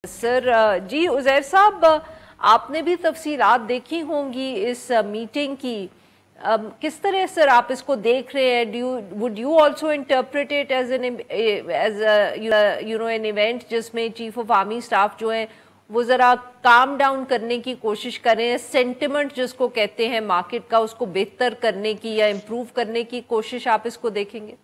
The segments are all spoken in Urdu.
سر جی عزیر صاحب، آپ نے بھی تفصیلات دیکھی ہوں گی اس میٹنگ کی. کس طرح سر آپ اس کو دیکھ رہے ہیں؟ would you also interpret it as an event جس میں چیف آف آرمی اسٹاف جو ہیں وہ ذرا کام ڈاؤن کرنے کی کوشش کریں، سینٹیمنٹ جس کو کہتے ہیں مارکیٹ کا، اس کو بہتر کرنے کی یا امپروو کرنے کی کوشش آپ اس کو دیکھیں گے؟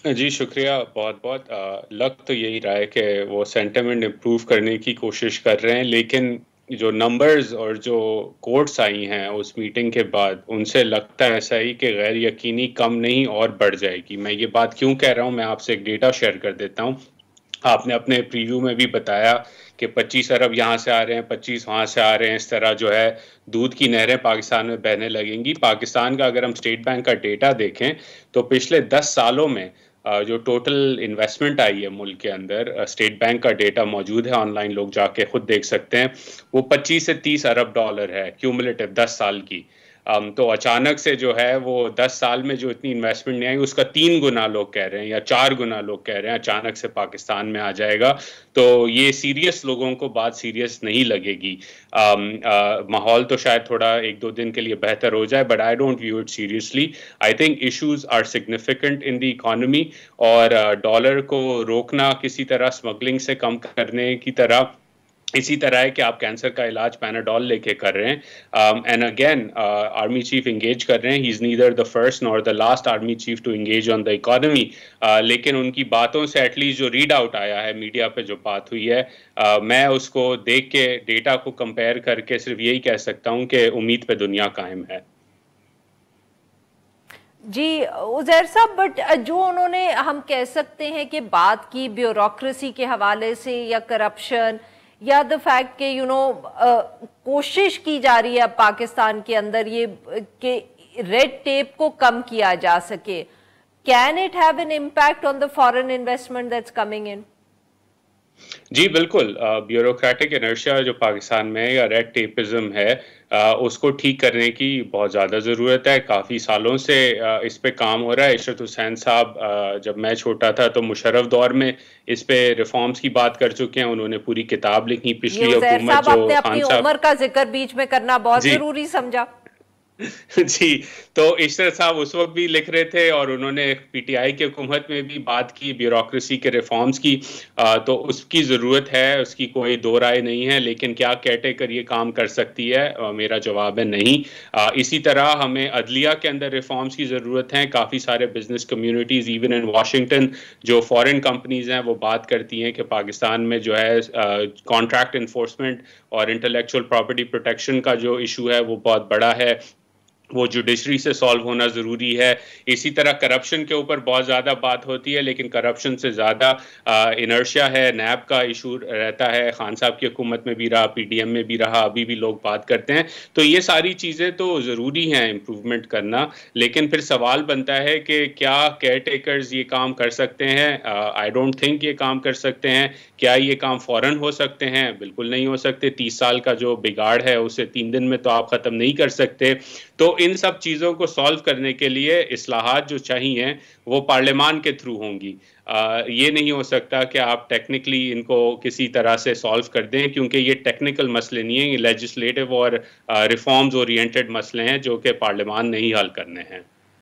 جی شکریہ بہت بہت. لگ تو یہی رہا ہے کہ وہ سینٹیمنٹ امپروو کرنے کی کوشش کر رہے ہیں، لیکن جو نمبرز اور جو کوٹس آئی ہیں اس میٹنگ کے بعد ان سے لگتا ہے ایسا ہی کہ غیر یقینی کم نہیں اور بڑھ جائے گی. میں یہ بات کیوں کہہ رہا ہوں، میں آپ سے ایک ڈیٹا شیئر کر دیتا ہوں. آپ نے اپنے پریویو میں بھی بتایا کہ 25 ارب یہاں سے آ رہے ہیں، 25 وہاں سے آ رہے ہیں، اس طرح جو ہے دودھ کی نہریں پاکستان میں بہنے لگیں گی. پاکستان کا اگر ہم اسٹیٹ بینک کا ڈیٹا دیکھیں تو پچھلے 10 سالوں میں جو ٹوٹل انویسٹمنٹ آئی ہے ملک کے اندر، اسٹیٹ بینک کا ڈیٹا موجود ہے آن لائن، لوگ جا کے خود دیکھ سکتے ہیں، وہ 25 سے 30 ارب ڈالر ہے کیومولیٹو 10 سال کی. تو اچانک سے جو ہے وہ 10 سال میں جو اتنی انویسٹمنٹ نہیں آئی اس کا 3 گنا لوگ کہہ رہے ہیں یا 4 گنا لوگ کہہ رہے ہیں اچانک سے پاکستان میں آ جائے گا. تو یہ سیریس لوگوں کو بات سیریس نہیں لگے گی. ماحول تو شاید تھوڑا 1-2 دن کے لیے بہتر ہو جائے، but I don't view it seriously. I think issues are significant in the economy, اور ڈالر کو روکنا کسی طرح اسمگلنگ سے کم کرنے کی طرح اسی طرح ہے کہ آپ کینسر کا علاج پیناڈول لے کے کر رہے ہیں. And again army chief engage کر رہے ہیں. He is neither the first nor the last army chief to engage on the economy. لیکن ان کی باتوں سے ایٹ لیسٹ جو ریڈ آؤٹ آیا ہے میڈیا پہ جو بات ہوئی ہے، میں اس کو دیکھ کے ڈیٹا کو کمپیئر کر کے صرف یہی کہہ سکتا ہوں کہ امید پہ دنیا قائم ہے. جی عزیر صاحب، بٹ جو انہوں نے ہم کہہ سکتے ہیں کہ بات کی بیوروکریسی کے حوالے سے یا کرپشن یا دا فیکٹ کہ کوشش کی جا رہی ہے پاکستان کے اندر یہ کہ ریڈ ٹیپ کو کم کیا جا سکے، can it have an impact on the foreign investment that's coming in? جی بالکل. بیوروکریٹک انرشیا جو پاکستان میں یا ریڈ ٹیپزم ہے، اس کو ٹھیک کرنے کی بہت زیادہ ضرورت ہے. کافی سالوں سے اس پہ کام ہو رہا ہے. عشرت حسین صاحب جب میں چھوٹا تھا تو مشرف دور میں اس پہ ریفارمز کی بات کر چکے ہیں. انہوں نے پوری کتاب لکھی. پچھلی یہ عزیر حکومت صاحب جو آپ نے اپنی خان صاحب عمر کا ذکر بیچ میں کرنا بہت جی ضروری سمجھا. جی، تو عشرت صاحب اس وقت بھی لکھ رہے تھے اور انہوں نے پی ٹی آئی کی حکومت میں بھی بات کی بیوروکریسی کے ریفارمز کی. تو اس کی ضرورت ہے، اس کی کوئی دو رائے نہیں ہے. لیکن کیا کیٹیکر یہ کام کر سکتی ہے؟ میرا جواب ہے نہیں. اسی طرح ہمیں عدلیہ کے اندر ریفارمز کی ضرورت ہے. کافی سارے business communities even in Washington جو فورن کمپنیز ہیں وہ بات کرتی ہیں کہ پاکستان میں جو ہے کانٹریکٹ انفورسمنٹ اور انٹلیکچوئل پراپرٹی پروٹیکشن کا جو ایشو ہے وہ بہت بڑا ہے، وہ جوڈیشری سے سالو ہونا ضروری ہے. اسی طرح کرپشن کے اوپر بہت زیادہ بات ہوتی ہے، لیکن کرپشن سے زیادہ انرشیا ہے. نیب کا ایشو رہتا ہے، خان صاحب کی حکومت میں بھی رہا، پی ڈی ایم میں بھی رہا، ابھی بھی لوگ بات کرتے ہیں. تو یہ ساری چیزیں تو ضروری ہیں امپروومنٹ کرنا. لیکن پھر سوال بنتا ہے کہ کیا کیئر ٹیکرز یہ کام کر سکتے ہیں؟ آئی ڈونٹ تھنک یہ کام کر سکتے ہیں. کیا یہ کام فوراً ہو سکتے ہیں؟ بالکل نہیں ہو سکتے. 30 سال کا جو بگاڑ ہے اسے 3 دن میں تو آپ ختم نہیں کر سکتے. تو ان سب چیزوں کو سالو کرنے کے لیے اصلاحات جو چاہیے وہ پارلیمان کے تھرو ہوں گی. یہ نہیں ہو سکتا کہ آپ ٹیکنیکلی ان کو کسی طرح سے سالو کر دیں، کیونکہ یہ ٹیکنیکل مسئلے نہیں ہیں، یہ لیجسلیٹو اور ریفارمز اورینٹڈ مسئلے ہیں جو کہ پارلیمان نے ہی حل کرنے ہیں.